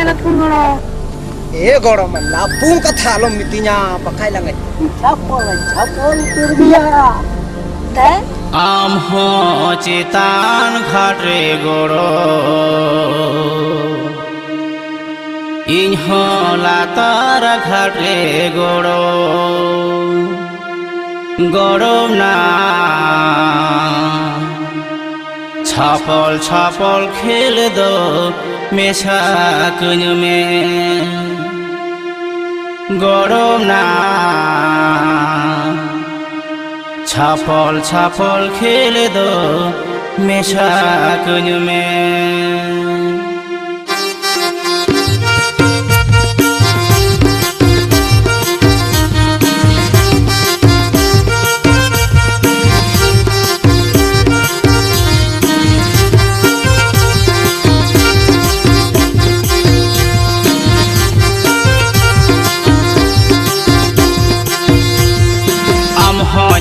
ए गरम लापुं कथा लो मितिnya pakai langai chapol turbiya दे आम हो चितान घाटे गोड़ो इन हो लातार घाटे गोड़ो गोड़ो ना छापल छापल खेल दो मेशा कुन में गोड़ो ना छापल छापल खेल दो मेशा कुन में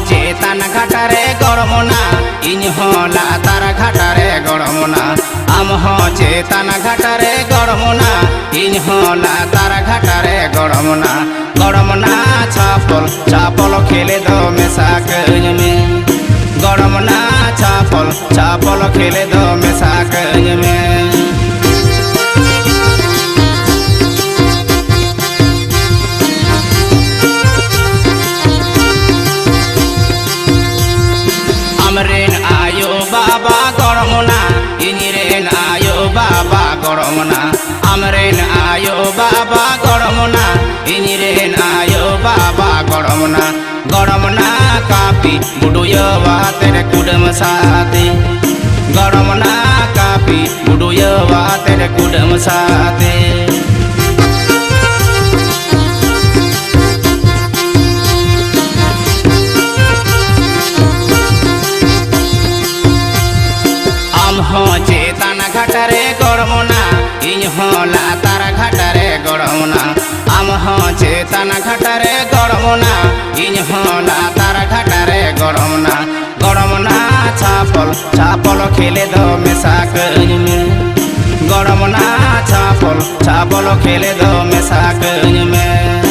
चेतन घाटारे गड़मना इन होला तारा घाटारे गड़मना आम हो चेतन घाटारे गड़मना इन होला तारा घाटारे गड़मना गड़मना छापल छापल खेले दो मेसा कन में गड़मना छापल छापल खेले दो मेसा कन में अमरेन आयो बाबा गड़मना इनिरेन आयो बाबा गड़मना अमरेन आयो बाबा गड़मना इनिरेन आयो बाबा गड़मना गड़मना कापी बुडुयवा तेरे कुडम साथे गड़मना कापी बुडुयवा तेरे कुडम साथे चेतन घाटारे गड़मना इन होला तारा घाटारे गड़मना आम हो चेतन घाटारे गड़मना इन होला तारा घाटारे गड़मना गड़मना छापल छापल खेले दो मेसा कन में गड़मना छापल छापल खेले दो मेसा कन में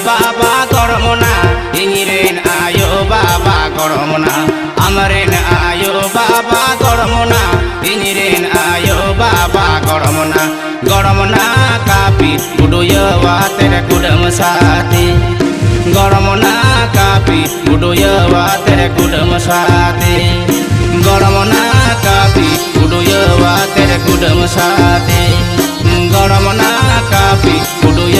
बाबा गड़मना इनिरेन आयो बाबा गड़मना अमरेन आयो बाबा गड़मना इनिरेन आयो बाबा गड़मना गड़मना कापी बुडुयवा तेरे कुडम साथे गड़मना कापी बुडुयवा तेरे कुडम साथे गड़मना कापी बुडुयवा तेरे कुडम साथे गड़मना कापी बुडुय